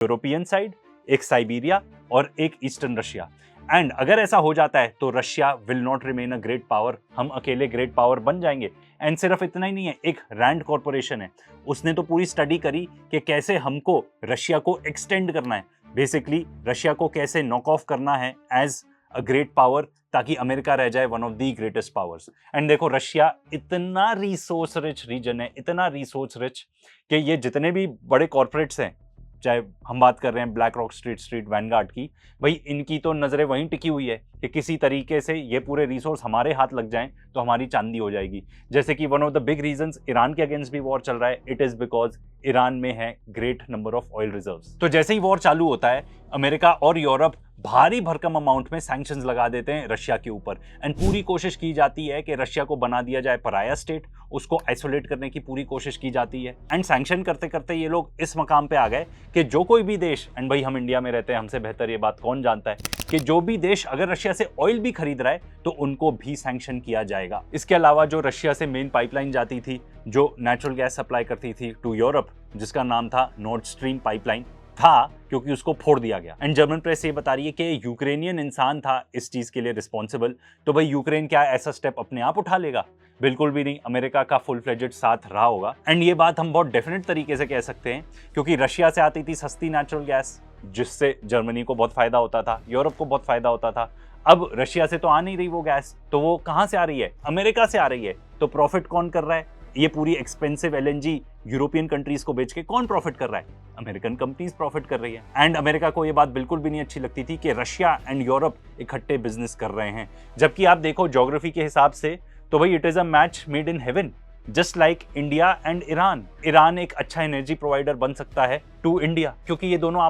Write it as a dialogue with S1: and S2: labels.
S1: European side, एक Siberia और एक ईस्टर्न रशिया। एंड अगर ऐसा हो जाता है तो Russia will not remain a great power, हम अकेले ग्रेट पावर बन जाएंगे। एंड सिर्फ इतना ही नहीं है, एक रैंड कॉर्पोरेशन है, उसने तो पूरी स्टडी करी कि कैसे हमको रशिया को एक्सटेंड करना है, बेसिकली रशिया को कैसे नॉक ऑफ करना है एज अ ग्रेट पावर, ताकि अमेरिका रह जाए one of the greatest powers. And देखो, रशिया इतना रिसोर्स रिच रीजन है, इतना रिसोर्स रिच कि ये जितने भी बड़े कॉर्पोरेट्स हैं, चाहे हम बात कर रहे हैं ब्लैक रॉक, स्ट्रीट, वैनगार्ड की, भाई इनकी तो नज़रें वहीं टिकी हुई है कि किसी तरीके से ये पूरे रिसोर्स हमारे हाथ लग जाएं तो हमारी चांदी हो जाएगी। जैसे कि one of the big reasons Iran के अगेंस्ट भी वॉर चल रहा है, इट इज़ बिकॉज ईरान में है great number of oil reserves. तो जैसे ही वॉर चालू होता है, अमेरिका और यूरोप भारी भरकम अमाउंट में सैंक्शंस लगा देते हैं रशिया के ऊपर। एंड पूरी कोशिश की जाती है कि रशिया को बना दिया जाए पराया स्टेट, उसको आइसोलेट करने की पूरी कोशिश की जाती है। एंड सैंक्शन करते करते ये लोग इस मकाम पे आ गए कि जो कोई भी देश, एंड भाई हम इंडिया में रहते हैं, हमसे बेहतर ये बात कौन जानता है कि जो भी देश अगर रशिया से ऑयल भी खरीद रहा है तो उनको भी सैंक्शन किया जाएगा। इसके अलावा जो रशिया से मेन पाइपलाइन जाती थी जो नेचुरल गैस सप्लाई करती थी टू यूरोप, जिसका नाम था नॉर्थ स्ट्रीम पाइपलाइन था, क्योंकि उसको फोड़ दिया गया। एंड जर्मन प्रेस ये बता रही है कि यूक्रेनियन इंसान था इस चीज के लिए रिस्पॉन्सिबल। तो भाई यूक्रेन क्या ऐसा स्टेप अपने आप उठा लेगा? बिल्कुल भी नहीं, अमेरिका का फुल फ्लेजेड साथ रहा होगा। एंड ये बात हम बहुत डेफिनेट तरीके से कह सकते हैं, क्योंकि रशिया से आती थी सस्ती नेचुरल गैस, जिससे जर्मनी को बहुत फायदा होता था, यूरोप को बहुत फायदा होता था। अब रशिया से तो आ नहीं रही वो गैस, तो वो कहां से आ रही है? अमेरिका से आ रही है। तो प्रॉफिट कौन कर रहा है? ये पूरी एक्सपेंसिव एलएनजी यूरोपियन कंट्रीज को बेच के कौन प्रॉफिट कर रहा है? अमेरिकन कंपनीज प्रॉफिट कर रही है। एंड अमेरिका को ये बात बिल्कुल भी नहीं अच्छी लगती थी कि रशिया एंड यूरोप इकट्ठे बिजनेस कर रहे हैं। जबकि आप देखो ज्योग्राफी के हिसाब से तो भाई it is a match made in heaven, just like India and Iran. Iran एक अच्छा एनर्जी प्रोवाइडर बन सकता है टू इंडिया, क्योंकि ये दोनों